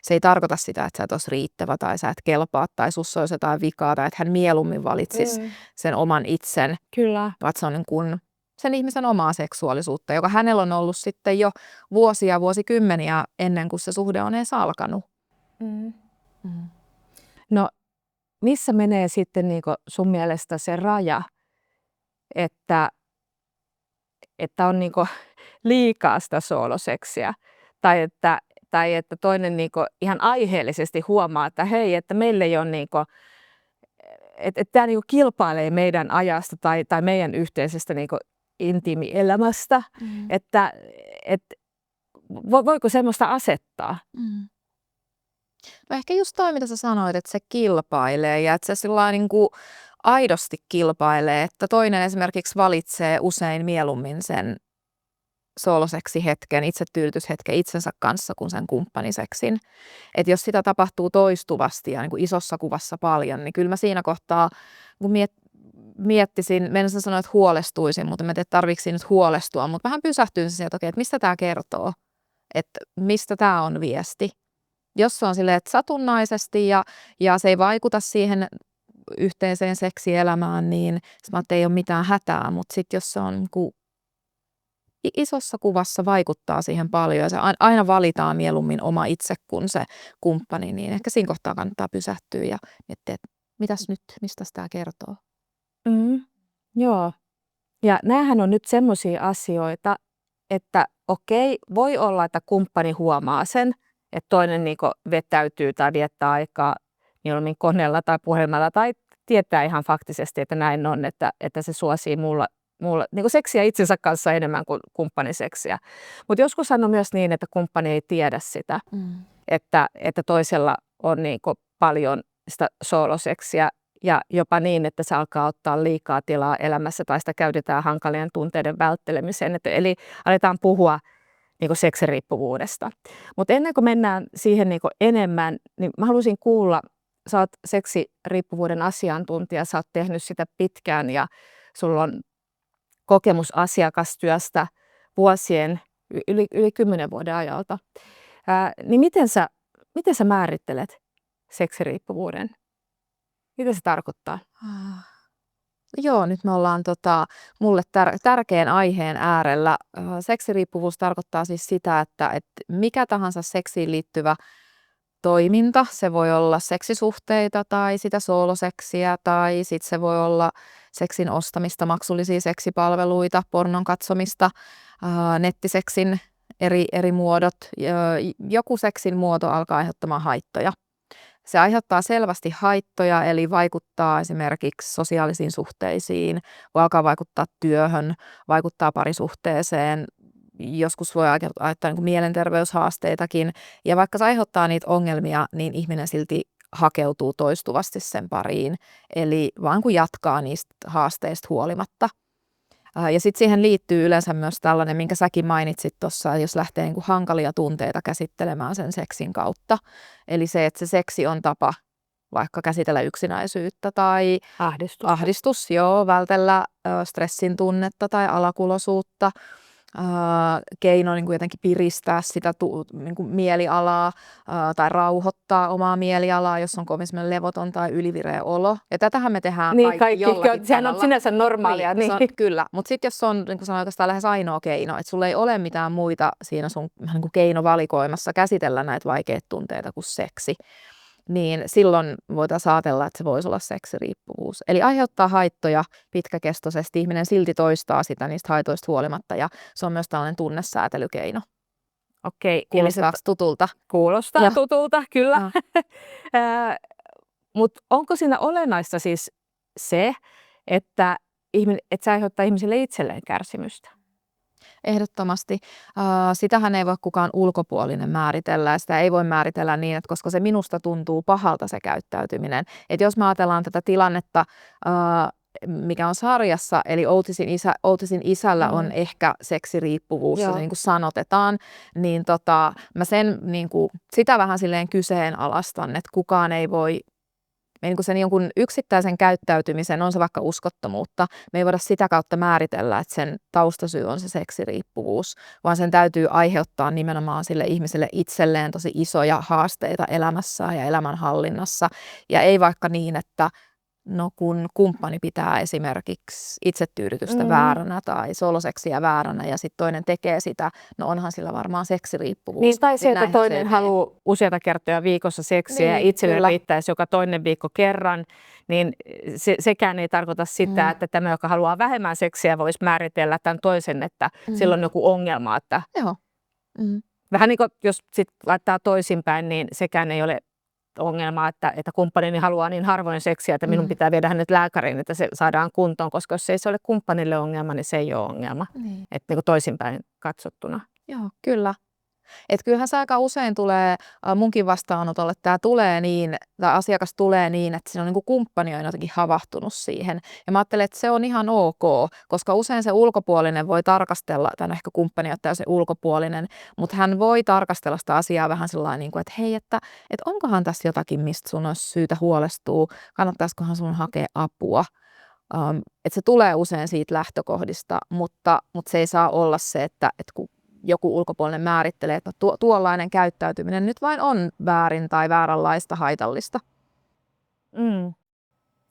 se ei tarkoita sitä, että sä et olisi riittävä, tai sä et kelpaa, tai sussa olisi jotain vikaa, tai että hän mieluummin valitsisi sen oman itsen. Kyllä. Vaan se on niin kuin sen ihmisen omaa seksuaalisuutta, joka hänellä on ollut sitten jo vuosikymmeniä ennen kuin se suhde on edes alkanut. No, missä menee sitten niin kuin sun mielestä se raja, että on niin kuin liikaa sitä sooloseksiä, tai että toinen niin kuin ihan aiheellisesti huomaa, että hei, että meillä ei ole niin kuin, että tämä niin kuin kilpailee meidän ajasta tai meidän yhteisestä niin kuin intiimielämästä, että voiko semmoista asettaa? No ehkä just toi, mitä sä sanoit, että se kilpailee ja että se sillä niin kuin aidosti kilpailee, että toinen esimerkiksi valitsee usein mieluummin sen sooloseksi hetken, itsetyydytyshetken itsensä kanssa kuin sen kumppaniseksin. Että jos sitä tapahtuu toistuvasti ja niin kuin isossa kuvassa paljon, niin kyllä mä siinä kohtaa kun miettisin, mennäisin sanoa, että huolestuisin, mutta mä en tiedä, tarvitsi nyt huolestua, mutta vähän pysähtyisin siihen, että okei, että mistä tämä kertoo, että mistä tämä on viesti. Jos se on silleen, että satunnaisesti ja se ei vaikuta siihen yhteiseen seksielämään, niin mä ei ole mitään hätää, mutta sitten jos se on isossa kuvassa vaikuttaa siihen paljon ja se aina valitaan mieluummin oma itse kuin se kumppani, niin ehkä siinä kohtaa kannattaa pysähtyä ja miettiä, että mitäs nyt, mistä tämä kertoo. Joo. Ja näähän on nyt semmoisia asioita, että okei, voi olla, että kumppani huomaa sen, että toinen niinku vetäytyy tai viettää aikaa mieluummin koneella tai puhelimella tai tietää ihan faktisesti, että näin on, että se suosii mulla niin seksiä itsensä kanssa enemmän kuin kumppaniseksiä. Mutta joskus on myös niin, että kumppani ei tiedä sitä, että toisella on niin paljon sitä sooloseksiä ja jopa niin, että se alkaa ottaa liikaa tilaa elämässä tai sitä käytetään hankalien tunteiden välttelemiseen. Eli aletaan puhua niin seksiriippuvuudesta. Mutta ennen kuin mennään siihen niin enemmän, niin mä haluaisin kuulla, sä oot seksiriippuvuuden asiantuntija, sä oot tehnyt sitä pitkään ja sulla on kokemus asiakastyöstä vuosien, yli 10 vuoden ajalta. Niin miten sä määrittelet seksiriippuvuuden? Mitä se tarkoittaa? Joo, nyt me ollaan mulle tärkeän aiheen äärellä. Seksiriippuvuus tarkoittaa siis sitä, että mikä tahansa seksiin liittyvä toiminta, se voi olla seksisuhteita tai sitä sooloseksiä tai sitten se voi olla seksin ostamista, maksullisia seksipalveluita, pornon katsomista, nettiseksin eri muodot. Joku seksin muoto alkaa aiheuttamaan haittoja. Se aiheuttaa selvästi haittoja, eli vaikuttaa esimerkiksi sosiaalisiin suhteisiin, voi alkaa vaikuttaa työhön, vaikuttaa parisuhteeseen, joskus voi aiheuttaa niin kuin mielenterveyshaasteitakin. Ja vaikka se aiheuttaa niitä ongelmia, niin ihminen silti hakeutuu toistuvasti sen pariin, eli vaan kun jatkaa niistä haasteista huolimatta. Ja sitten siihen liittyy yleensä myös tällainen, minkä säkin mainitsit tuossa, jos lähtee niin kuin hankalia tunteita käsittelemään sen seksin kautta. Eli se, että se seksi on tapa vaikka käsitellä yksinäisyyttä tai Ahdistusta. vältellä stressin tunnetta tai alakuloisuutta. keino niin kuin jotenkin piristää sitä niin kuin mielialaa tai rauhoittaa omaa mielialaa, jos on kovin semmoinen levoton tai ylivireä olo. Ja tätähän me tehdään Niin kaikki jollakin sehän on tavalla. sinänsä normaalia. Niin, kyllä, mutta sitten jos se on niin kuin sanoin, oikeastaan lähes ainoa keino, että sulla ei ole mitään muita siinä sun niin kuin keinovalikoimassa käsitellä näitä vaikeita tunteita kuin seksi, niin silloin voitaisiin ajatella, että se voisi olla seksiriippuvuus. Eli aiheuttaa haittoja pitkäkestoisesti, ihminen silti toistaa sitä niistä haitoista huolimatta, ja se on myös tällainen tunnesäätelykeino. Okei, Kuulostaako tutulta? Kuulostaa tutulta, kyllä. No. Mutta onko siinä olennaista siis se, että se aiheuttaa ihmisille itselleen kärsimystä? Ehdottomasti. Sitähän ei voi kukaan ulkopuolinen määritellä, ja sitä ei voi määritellä niin, että koska se minusta tuntuu pahalta se käyttäytyminen. Että jos me ajatellaan tätä tilannetta, mikä on sarjassa, eli Otisin isällä on ehkä seksiriippuvuus, se niin kuin sanotetaan, niin mä sen, niin kuin, sitä vähän silleen kyseenalaistan, että kukaan ei voi, niin kuin sen jonkun yksittäisen käyttäytymisen, on se vaikka uskottomuutta, me ei voida sitä kautta määritellä, että sen taustasyy on se seksiriippuvuus, vaan sen täytyy aiheuttaa nimenomaan sille ihmiselle itselleen tosi isoja haasteita elämässään ja elämänhallinnassa, ja ei vaikka niin, että no kun kumppani pitää esimerkiksi itsetyydytystä vääränä tai soloseksiä vääränä ja sitten toinen tekee sitä, no onhan sillä varmaan seksiriippuvuus. Niin, tai se, että toinen haluaa useita kertoja viikossa seksiä ja itselle riittäisi joka toinen viikko kerran, niin sekään ei tarkoita sitä, että tämä, joka haluaa vähemmän seksiä, voisi määritellä tämän toisen, että sillä on joku ongelma. Että vähän niin kuin jos sit laittaa toisinpäin, niin sekään ei ole ongelma, että kumppanini haluaa niin harvoin seksiä, että minun pitää viedä hänet lääkäriin, että se saadaan kuntoon, koska jos ei se ole kumppanille ongelma, niin se ei ole ongelma. Että niin kuin toisinpäin katsottuna. Joo, kyllä. Että kyllähän se aika usein tulee munkin vastaanotolle, tämä tulee niin, tai asiakas tulee niin, että siinä on niin kuin kumppani on jotenkin havahtunut siihen. Ja mä ajattelen, että se on ihan ok, koska usein se ulkopuolinen voi tarkastella, tai ehkä kumppani ottaa se ulkopuolinen, mutta hän voi tarkastella sitä asiaa vähän sellainen, niin kuin, että hei, että onkohan tässä jotakin, mistä sun olisi syytä huolestua, kannattaisikohan sun hakea apua. Että se tulee usein siitä lähtökohdista, mutta se ei saa olla se, että kun joku ulkopuolinen määrittelee, että tuollainen käyttäytyminen nyt vain on väärin tai vääränlaista haitallista.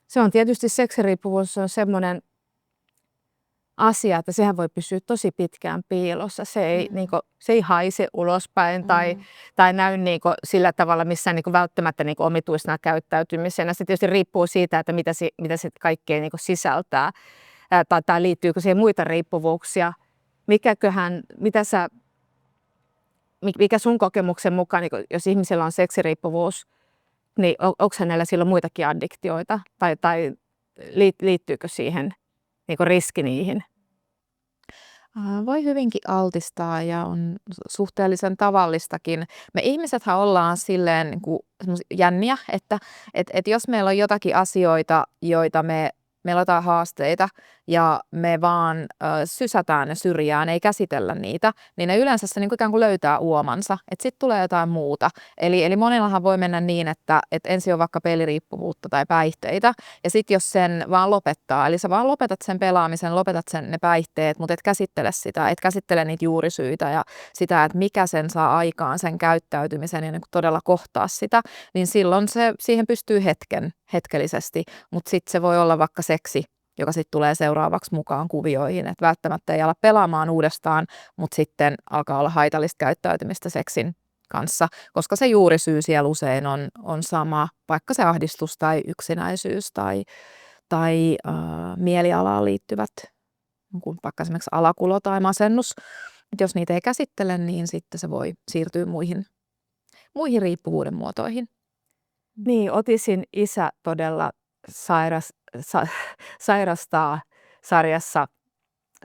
Se on tietysti seksiriippuvuus on semmoinen asia, että sehän voi pysyä tosi pitkään piilossa. Se ei haise ulospäin tai näy sillä tavalla missään välttämättä omituisena käyttäytymisenä. Se tietysti riippuu siitä, että mitä se kaikkea sisältää tai liittyykö siihen muita riippuvuuksia. Mikä sun kokemuksen mukaan, niin jos ihmisellä on seksiriippuvuus, niin onko hänellä silloin muitakin addiktioita tai liittyykö siihen riski niihin? Voi hyvinkin altistaa ja on suhteellisen tavallistakin. Me ihmisethän ollaan silleen niin kuin jänniä, että jos meillä on jotakin asioita, joita meillä on jotain haasteita ja me vaan sysätään ne syrjään, ei käsitellä niitä, niin ne yleensä se niin kuin ikään kuin löytää uomansa, että sitten tulee jotain muuta. Eli monillahan voi mennä niin, että ensin on vaikka peliriippuvuutta tai päihteitä, ja sitten jos sen vaan lopettaa, eli sä vaan lopetat sen pelaamisen, lopetat ne päihteet, mutta et käsittele sitä, et käsittele niitä juurisyitä ja sitä, että mikä sen saa aikaan, sen käyttäytymisen ja niin kuin todella kohtaa sitä, niin silloin siihen pystyy hetkellisesti, mutta sitten se voi olla vaikka seksi, joka sitten tulee seuraavaksi mukaan kuvioihin, että välttämättä ei ala pelaamaan uudestaan, mutta sitten alkaa olla haitallista käyttäytymistä seksin kanssa, koska se juurisyy siellä usein on sama, vaikka se ahdistus tai yksinäisyys tai mielialaan liittyvät, vaikka esimerkiksi alakulo tai masennus. Jos niitä ei käsittele, niin sitten se voi siirtyä muihin riippuvuuden muotoihin. Niin, Otisin isä todella sairastaa sarjassa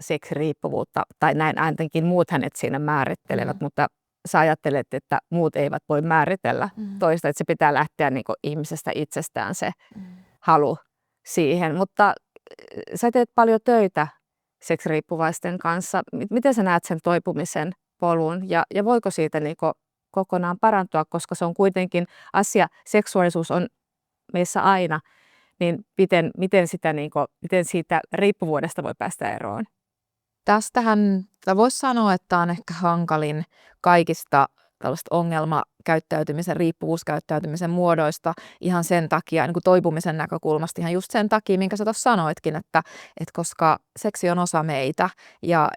seksiriippuvuutta, tai näin ainakin muut hänet siinä määrittelevät, mutta sä ajattelet, että muut eivät voi määritellä toista, että se pitää lähteä niin kuin ihmisestä itsestään se halu siihen. Mutta sä teet paljon töitä seksiriippuvaisten kanssa. Miten sä näet sen toipumisen polun ja voiko siitä niin kuin kokonaan parantua, koska se on kuitenkin asia, seksuaalisuus on meissä aina, niin miten siitä riippuvuudesta voi päästä eroon? Tästähän voisi sanoa, että on ehkä hankalin kaikista tällaista ongelmakäyttäytymisen, riippuvuuskäyttäytymisen muodoista ihan sen takia, niin kuin toipumisen näkökulmasta, ihan just sen takia, minkä sä tuossa sanoitkin, että koska seksi on osa meitä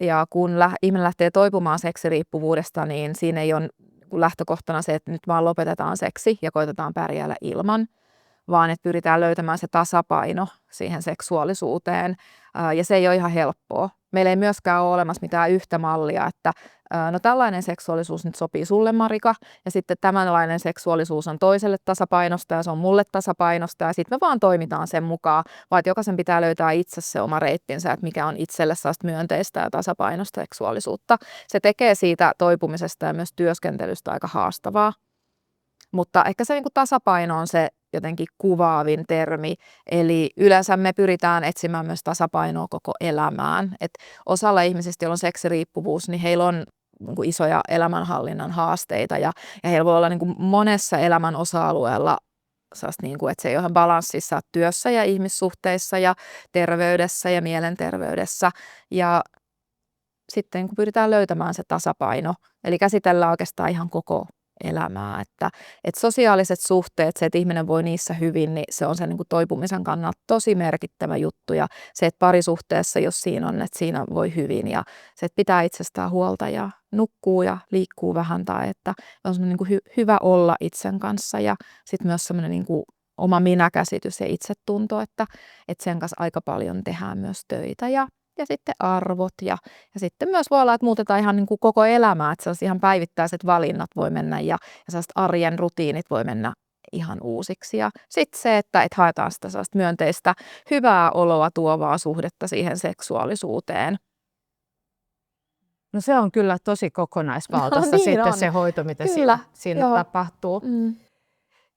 ja kun ihminen lähtee toipumaan seksiriippuvuudesta, niin siinä ei ole lähtökohtana se, että nyt vaan lopetetaan seksi ja koitetaan pärjäällä ilman, vaan että pyritään löytämään se tasapaino siihen seksuaalisuuteen, ja se ei ole ihan helppoa. Meillä ei myöskään ole olemassa mitään yhtä mallia, että no tällainen seksuaalisuus nyt sopii sulle, Marika, ja sitten tämänlainen seksuaalisuus on toiselle tasapainosta ja se on mulle tasapainosta, ja sitten me vaan toimitaan sen mukaan, vaan että jokaisen pitää löytää itse se oma reittinsä, että mikä on itselle sellaista myönteistä ja tasapainosta seksuaalisuutta. Se tekee siitä toipumisesta ja myös työskentelystä aika haastavaa. Mutta ehkä se niin kuin tasapaino on se jotenkin kuvaavin termi, eli yleensä me pyritään etsimään myös tasapainoa koko elämään. Et osalla ihmisistä, joilla on seksiriippuvuus, niin heillä on niin kuin isoja elämänhallinnan haasteita ja heillä voi olla niin kuin monessa elämän osa-alueella niin kuin, että se ei ole ihan balanssissa työssä ja ihmissuhteissa ja terveydessä ja mielenterveydessä. Ja sitten kun pyritään löytämään se tasapaino, eli käsitellään oikeastaan ihan koko elämää, että sosiaaliset suhteet, se, että ihminen voi niissä hyvin, niin se on se niin kuin toipumisen kannalta tosi merkittävä juttu, ja se, että parisuhteessa, jos siinä on, että siinä voi hyvin, ja se, että pitää itsestään huolta ja nukkuu ja liikkuu vähän, tai että on semmoinen niin kuin hyvä olla itsen kanssa, ja sitten myös semmoinen niin kuin oma minäkäsitys ja itsetunto, että sen kanssa aika paljon tehdään myös töitä, ja sitten arvot ja sitten myös voi olla, että muutetaan ihan niin kuin koko elämää, että sellaiset ihan päivittäiset valinnat voi mennä ja sellaiset arjen rutiinit voi mennä ihan uusiksi. Ja sitten se, että haetaan sitä sellaista myönteistä, hyvää oloa tuovaa suhdetta siihen seksuaalisuuteen. No se on kyllä tosi kokonaisvaltaista niin sitten on. se hoito, mitä Kyllä, siinä joo. tapahtuu.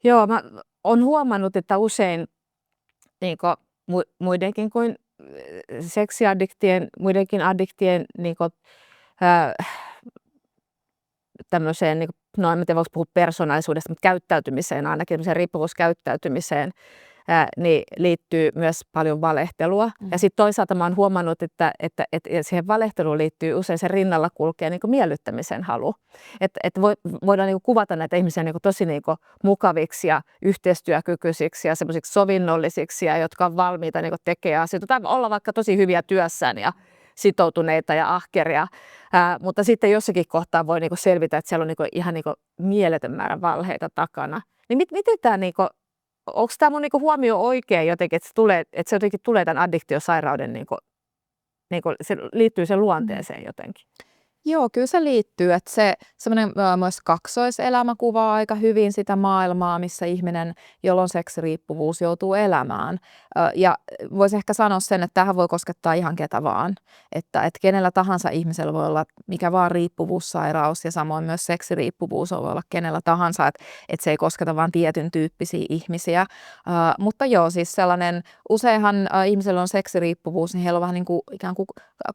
Joo, mä oon huomannut, että usein niin kuin muidenkin kuin seksiaddiktien, muidenkin addiktien niin kuin, tämmöiseen, niin kuin, no en tiedä voiko puhua persoonallisuudesta, mutta käyttäytymiseen, ainakin tämmöiseen riippuvuuskäyttäytymiseen, niin liittyy myös paljon valehtelua. Ja sitten toisaalta mä oon huomannut, että siihen valehteluun liittyy usein se rinnalla kulkee niin kuin miellyttämisen halu. Että voidaan niin kuin kuvata näitä ihmisiä niin kuin tosi niin kuin mukaviksi ja yhteistyökykyisiksi ja semmoisiksi sovinnollisiksi, ja jotka on valmiita niin kuin tekemään asioita. Tai olla vaikka tosi hyviä työssään ja sitoutuneita ja ahkeria, mutta sitten jossakin kohtaa voi niin kuin selvitä, että siellä on niin kuin ihan niin kuin mieletön määrä valheita takana. Niin miten tämä niinku, onko tämä mun niinku huomio oikein jotenkin, että se jotenkin tulee tämän addiktiosairauden, niinku, se liittyy sen luonteeseen jotenkin? Joo, kyllä se liittyy, että se semmoinen myös kaksoiselämä kuvaa aika hyvin sitä maailmaa, missä ihminen, jolla on seksiriippuvuus, joutuu elämään. Ja voisi ehkä sanoa sen, että tähän voi koskettaa ihan ketä vaan. Että kenellä tahansa ihmisellä voi olla mikä vaan riippuvuussairaus, ja samoin myös seksiriippuvuus voi olla kenellä tahansa, että se ei kosketa vain tietyn tyyppisiä ihmisiä. Mutta joo, siis sellainen, useinhan ihmisellä on seksiriippuvuus, niin heillä on vähän niin kuin ikään kuin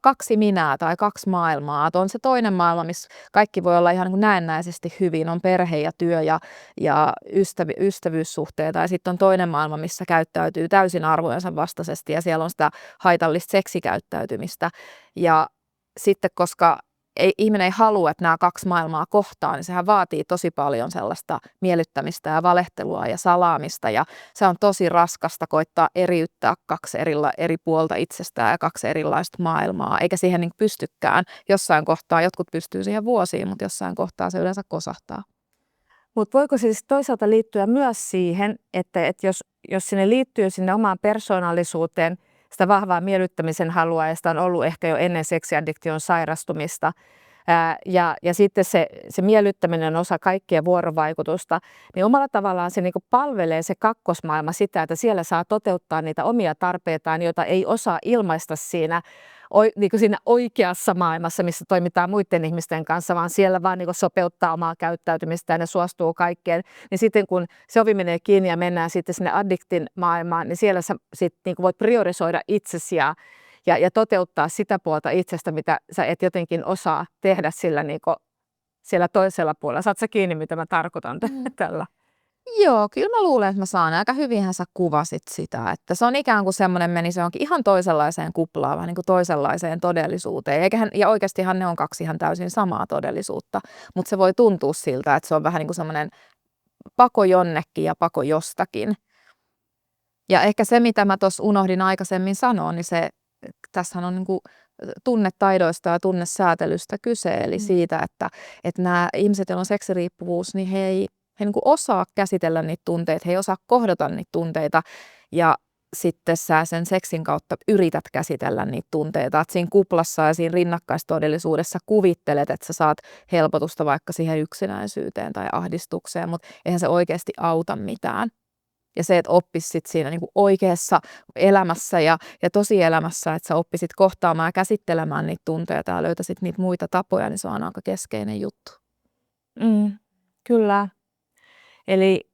kaksi minää tai kaksi maailmaa. Että on se toinen maailma, missä kaikki voi olla ihan niin kuin näennäisesti hyvin, on perhe ja työ ja ystävyyssuhteita, ja sitten on toinen maailma, missä käyttäytyy täysin arvojensa vastaisesti, ja siellä on sitä haitallista seksikäyttäytymistä. Ja sitten, koska ihminen ei halua, että nämä kaksi maailmaa kohtaa, niin sehän vaatii tosi paljon sellaista miellyttämistä ja valehtelua ja salaamista, ja se on tosi raskasta koittaa eriyttää kaksi eri puolta itsestään ja kaksi erilaista maailmaa, eikä siihen niin pystykään. Jossain kohtaa, jotkut pystyy siihen vuosiin, mutta jossain kohtaa se yleensä kosahtaa. Mutta voiko se siis toisaalta liittyä myös siihen, että jos sinne liittyy sinne omaan persoonallisuuteen sitä vahvaa miellyttämisen halua, ja sitä on ollut ehkä jo ennen seksiaddiktion sairastumista, ja sitten se miellyttäminen on osa kaikkea vuorovaikutusta, niin omalla tavallaan se niinku palvelee se kakkosmaailma sitä, että siellä saa toteuttaa niitä omia tarpeitaan, joita ei osaa ilmaista siinä oikeassa maailmassa, missä toimitaan muiden ihmisten kanssa, vaan siellä vaan niinku sopeuttaa omaa käyttäytymistä ja ne suostuu kaikkeen. Niin sitten kun se ovi menee kiinni ja mennään sitten sinne addiktin maailmaan, niin siellä sä sit niinku voit priorisoida itsesi ja toteuttaa sitä puolta itsestä, mitä sä et jotenkin osaa tehdä sillä, niinku, siellä toisella puolella. Saat sä kiinni, mitä mä tarkoitan tällä? Joo, kyllä mä luulen, että mä saan. Aika hyvinhän sä kuvasit sitä, että se on ikään kuin semmoinen meni se onkin ihan toisenlaiseen kuplaan, vähän niin kuin toisenlaiseen todellisuuteen. Ja oikeastihan ne on kaksi ihan täysin samaa todellisuutta, mutta se voi tuntua siltä, että se on vähän niin kuin semmoinen pako jonnekin ja pako jostakin. Ja ehkä se, mitä mä tuossa unohdin aikaisemmin sanoa, niin tässähän on niin kuin tunnetaidoista ja tunnesäätelystä kyse, eli siitä, että nämä ihmiset, joilla on seksiriippuvuus, niin he niin kuin osaa käsitellä niitä tunteita, he ei osaa kohdata niitä tunteita, ja sitten sä sen seksin kautta yrität käsitellä niitä tunteita, että siinä kuplassa ja siinä rinnakkaistodellisuudessa kuvittelet, että sä saat helpotusta vaikka siihen yksinäisyyteen tai ahdistukseen, mutta eihän se oikeasti auta mitään. Ja se, että oppisit siinä niin kuin oikeassa elämässä ja tosielämässä, että sä oppisit kohtaamaan ja käsittelemään niitä tunteita ja löytäisit niitä muita tapoja, niin se on aika keskeinen juttu. Kyllä. Eli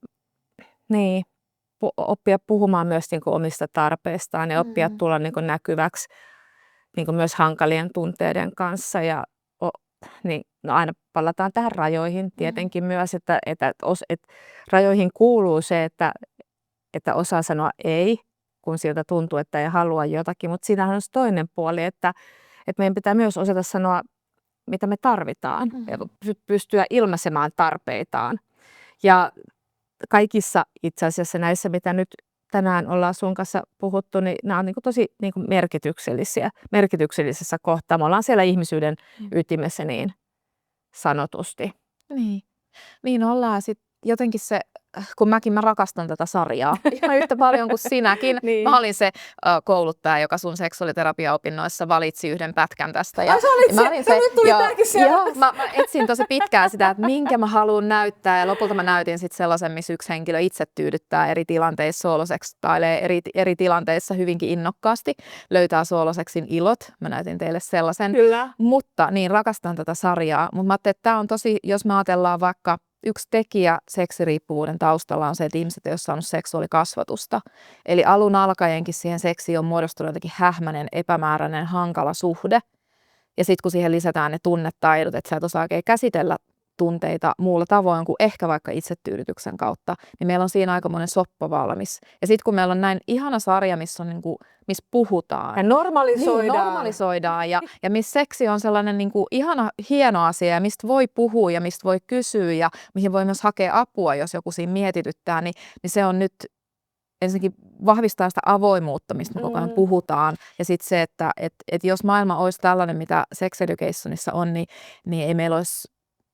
niin, oppia puhumaan myös niin kuin omista tarpeistaan ja oppia tulla niin kuin näkyväksi niin kuin myös hankalien tunteiden kanssa. Ja niin, no aina palataan tähän rajoihin tietenkin myös, että rajoihin kuuluu se, että osaa sanoa ei, kun siltä tuntuu, että ei halua jotakin. Mutta siinähän on toinen puoli, että meidän pitää myös osata sanoa, mitä me tarvitaan ja pystyä ilmaisemaan tarpeitaan. Ja kaikissa itse asiassa näissä, mitä nyt tänään ollaan sun kanssa puhuttu, niin nämä on niin kuin tosi niin kuin merkityksellisessä kohtaa. Me ollaan siellä ihmisyyden ytimessä niin sanotusti. Niin ollaan. Sitten jotenkin se, kun mä rakastan tätä sarjaa ihan yhtä paljon kuin sinäkin. Niin. Mä olin se kouluttaja, joka sun seksuaaliterapiaopinnoissa valitsi yhden pätkän tästä. Ja nyt tuli tämäkin siellä. Mä etsin tosi pitkään sitä, että minkä mä haluan näyttää. Ja lopulta mä näytin sitten sellaisen, missä yksi henkilö itse tyydyttää eri tilanteissa, sooloseksailee eri tilanteissa hyvinkin innokkaasti. Löytää sooloseksin ilot. Mä näytin teille sellaisen. Kyllä. Mutta niin, rakastan tätä sarjaa. Mutta mä ajattelin, että tämä on tosi, jos me ajatellaan vaikka yksi tekijä seksiriippuvuuden taustalla on se, että ihmiset ei ole saanut seksuaalikasvatusta. Eli alun alkaenkin siihen seksiin on muodostunut jotenkin hähmäinen, epämääräinen, hankala suhde. Ja sitten kun siihen lisätään ne tunnetaidot, että sä et osaa oikein käsitellä tunteita muulla tavoin kuin ehkä vaikka itsetyydytyksen kautta, niin meillä on siinä aikamoinen soppa valmis. Ja sitten kun meillä on näin ihana sarja, missä missä puhutaan. Ja normalisoidaan. Niin, normalisoidaan ja missä seksi on sellainen niin kuin ihana, hieno asia ja mistä voi puhua ja mistä voi kysyä ja mihin voi myös hakea apua, jos joku siinä mietityttää, niin se on nyt ensinnäkin vahvistaa sitä avoimuutta, mistä me koko ajan puhutaan. Ja sitten se, että jos maailma olisi tällainen, mitä Sex Educationissa on, niin ei meillä olisi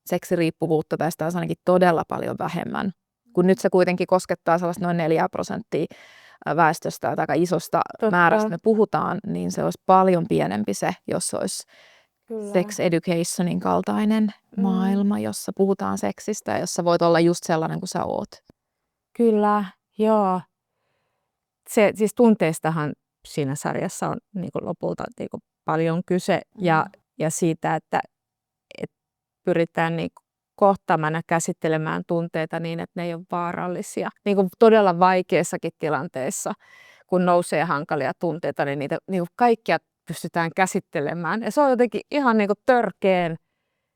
seksiriippuvuutta, tai sitä olisi ainakin todella paljon vähemmän. Kun nyt se kuitenkin koskettaa sellaista noin 4% väestöstä tai aika isosta määrästä me puhutaan, niin se olisi paljon pienempi se, jos olisi Sex Educationin kaltainen maailma, jossa puhutaan seksistä ja jossa voit olla just sellainen kuin sä oot. Kyllä, joo. Siis tunteistahan siinä sarjassa on niin kuin lopulta niin kuin paljon kyse ja siitä, että pyritään niin kuin kohtaamaan ja käsittelemään tunteita niin, että ne ei ole vaarallisia. Niin kuin todella vaikeissakin tilanteissa, kun nousee hankalia tunteita, niin niitä niin kuin kaikkia pystytään käsittelemään. Ja se on jotenkin ihan niin kuin törkeän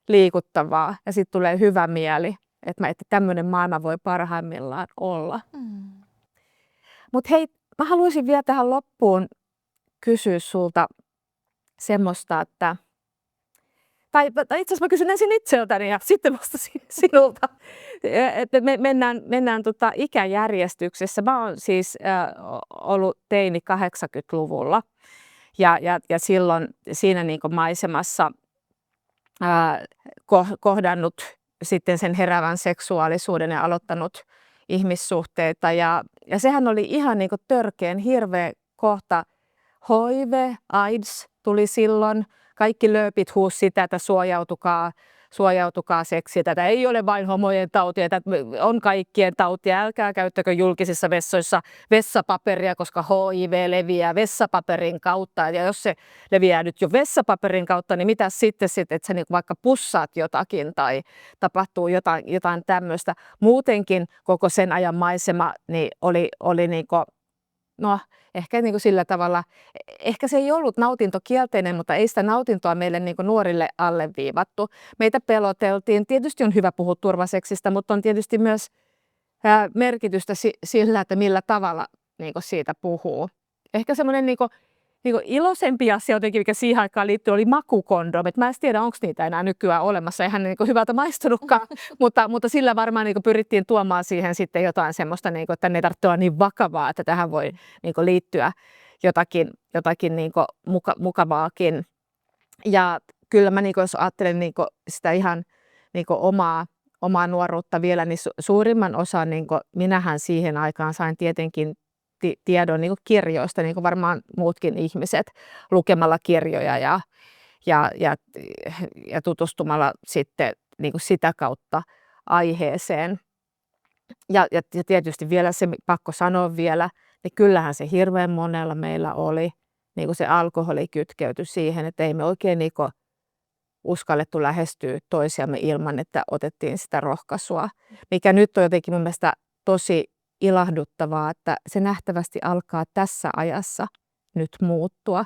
liikuttavaa ja sitten tulee hyvä mieli, että tämmöinen maailma voi parhaimmillaan olla. Mutta hei, mä haluaisin vielä tähän loppuun kysyä sulta semmoista, tai itse asiassa mä kysyn ensin itseltäni ja sitten vasta sinulta. Että me mennään ikäjärjestyksessä. Mä oon siis ollut teini 80-luvulla ja silloin siinä niin kuin maisemassa kohdannut sitten sen heräävän seksuaalisuuden ja aloittanut ihmissuhteita. Ja sehän oli ihan niin kuin törkeän hirveä kohta. HIV, AIDS tuli silloin. Kaikki lööpit huusi sitä, että suojautukaa seksiä. Tätä ei ole vain homojen tautia, tätä on kaikkien tautia. Älkää käyttäkö julkisissa vessoissa vessapaperia, koska HIV leviää vessapaperin kautta. Ja jos se leviää nyt jo vessapaperin kautta, niin mitä sitten että sä niin vaikka pussaat jotakin tai tapahtuu jotain tämmöistä. Muutenkin koko sen ajan maisema niin oli niin kuin, no ehkä niin kuin sillä tavalla, ehkä se ei ollut nautintokielteinen, mutta ei sitä nautintoa meille niin kuin nuorille alleviivattu. Meitä peloteltiin. Tietysti on hyvä puhua turvaseksistä, mutta on tietysti myös merkitystä sillä, että millä tavalla niin kuin siitä puhuu. Ehkä semmoinen niin kuin iloisempi asia jotenkin, mikä siihen aikaan liittyy, oli makukondomit. Mä en tiedä, onko niitä enää nykyään olemassa. Eihän ne niin hyvältä maistunutkaan, mutta sillä varmaan niin pyrittiin tuomaan siihen sitten jotain semmoista, niin kuin, että ne ei tarvitse olla niin vakavaa, että tähän voi niin liittyä jotakin niin mukavaakin. Ja kyllä mä, niin kuin, jos ajattelen niin sitä ihan niin omaa nuoruutta vielä, niin suurimman osan niin minähän siihen aikaan sain tietenkin tiedon niin kirjoista, niin kuin varmaan muutkin ihmiset, lukemalla kirjoja ja tutustumalla sitten niin sitä kautta aiheeseen. Ja tietysti vielä se, pakko sanoa vielä, niin kyllähän se hirveän monella meillä oli niin se alkoholi kytkeytyi siihen, että ei me oikein niin uskallettu lähestyä toisiamme ilman, että otettiin sitä rohkaisua, mikä nyt on jotenkin mun mielestä tosi ilahduttavaa, että se nähtävästi alkaa tässä ajassa nyt muuttua.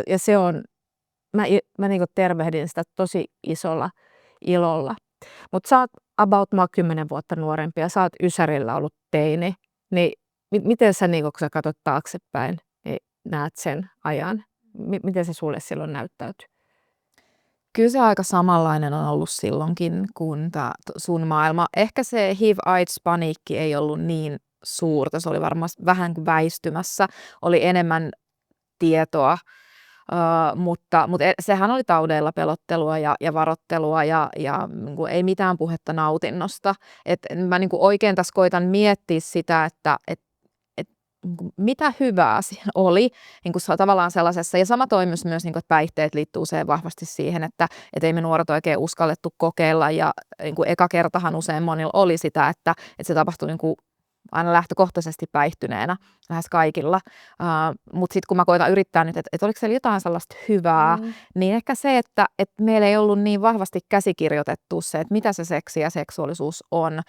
Ja se on, mä niin kuin tervehdin sitä tosi isolla ilolla. Mutta sä oot about mua 10 vuotta nuorempi ja sä oot Ysärillä ollut teini, niin miten sä, niin kun sä katsot taaksepäin, niin näet sen ajan? Miten se sulle silloin näyttäytyy? Kyllä se aika samanlainen on ollut silloinkin kuin sun maailma. Ehkä se HIV-AIDS-paniikki ei ollut niin suurta, se oli varmasti vähän väistymässä, oli enemmän tietoa, mutta sehän oli taudeilla pelottelua ja varoittelua ja ei mitään puhetta nautinnosta. Mä niin kuin oikein tässä koitan miettiä sitä, että mitä hyvää siinä oli niin kuin tavallaan sellaisessa, ja sama toimi myös, niin kuin, että päihteet liittyy usein vahvasti siihen, että ei me nuoret oikein uskallettu kokeilla, ja niin kuin eka kertahan usein monilla oli sitä, että se tapahtui niin kuin aina lähtökohtaisesti päihtyneenä lähes kaikilla, mutta sitten kun mä koitan yrittää nyt, että oliko siellä jotain sellaista hyvää, niin ehkä se, että meillä ei ollut niin vahvasti käsikirjoitettu se, että mitä se seksi ja seksuaalisuus on,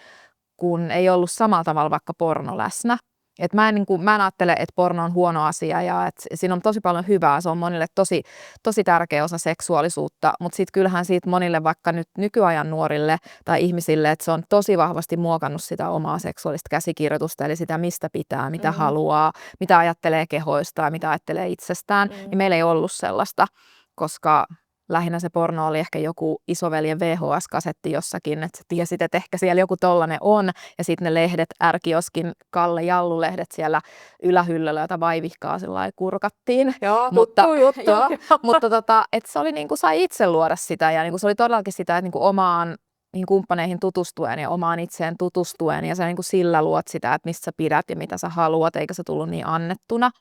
kun ei ollut samalla tavalla vaikka porno läsnä. Et mä en ajattele, että porno on huono asia ja että siinä on tosi paljon hyvää, se on monille tosi tärkeä osa seksuaalisuutta, mutta sitten kyllähän siitä monille vaikka nyt nykyajan nuorille tai ihmisille, että se on tosi vahvasti muokannut sitä omaa seksuaalista käsikirjoitusta, eli sitä mistä pitää, mitä haluaa, mitä ajattelee kehoista ja mitä ajattelee itsestään, niin meillä ei ollut sellaista, koska lähinnä se porno oli ehkä joku isoveljen VHS-kasetti jossakin, että sä tiesit, että ehkä siellä joku tollanen on, ja sitten ne lehdet, R-kioskin Kalle Jallu-lehdet siellä ylähyllyllä, jota vaivihkaa sillä kurkattiin. Joo, mutta se oli niin kuin sai itse luoda sitä, ja niin kuin se oli todellakin sitä, että niin kuin omaan niin kumppaneihin tutustuen ja omaan itseen tutustuen, ja sä niin kuin sillä luot sitä, että mistä sä pidät ja mitä sä haluat, eikä se tullut niin annettuna.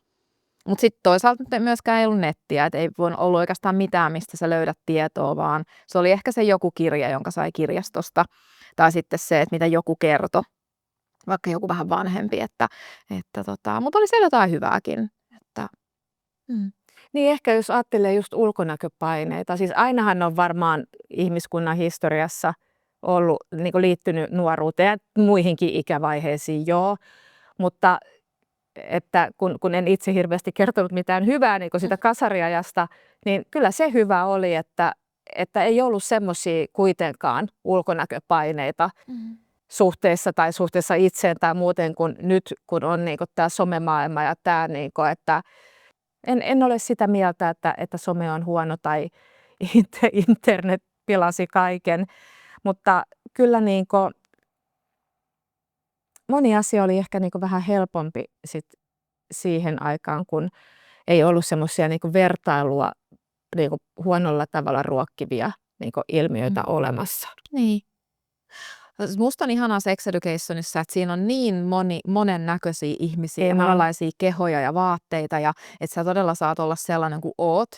Mutta sitten toisaalta myöskään ei ollut nettiä, että ei voinut ollut oikeastaan mitään, mistä sä löydät tietoa, vaan se oli ehkä se joku kirja, jonka sai kirjastosta, tai sitten se, että mitä joku kertoi, vaikka joku vähän vanhempi, mutta oli siellä jotain hyvääkin. Niin ehkä jos ajattelee just ulkonäköpaineita, siis ainahan on varmaan ihmiskunnan historiassa ollut niin kuin liittynyt nuoruuteen ja muihinkin ikävaiheisiin, joo, mutta että kun en itse hirveästi kertonut mitään hyvää niin kuin sitä kasariajasta, niin kyllä se hyvä oli, että ei ollut semmoisia kuitenkaan ulkonäköpaineita suhteessa itseen tai muuten kuin nyt, kun on niin kuin tämä somemaailma ja tämä, niin kuin, että en ole sitä mieltä, että some on huono tai internet pilasi kaiken, mutta kyllä niin kuin moni asia oli ehkä niin kuin vähän helpompi sit siihen aikaan, kun ei ollut semmoisia niin kuin vertailua niin kuin huonolla tavalla ruokkivia niin kuin ilmiöitä olemassa. Niin. Musta on ihanaa Sex Educationissa, että siinä on niin monennäköisiä ihmisiä ja monenlaisia kehoja ja vaatteita, ja että sä todella saat olla sellainen kuin oot.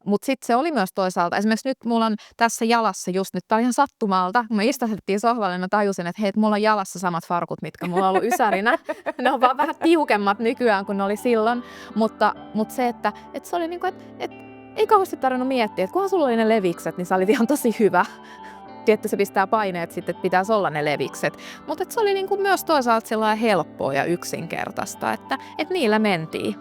Mutta sitten se oli myös toisaalta, esimerkiksi nyt mulla on tässä jalassa just nyt, tää on ihan sattumalta, kun me istutettiin sohvalle, niin mä tajusin, että hei, mulla on jalassa samat farkut, mitkä mulla on ollut ysärinä. Ne on vaan vähän tiukemmat nykyään kuin ne oli silloin, mutta se, että se oli niinku, että ei kauheasti tarvinnut miettiä, että kunhan sulla oli ne levikset, niin sä olit ihan tosi hyvä. Tietty se pistää paineet sitten, että pitäisi olla ne levikset, mutta se oli niinku myös toisaalta sellainen helppoa ja yksinkertaista, että niillä mentiin.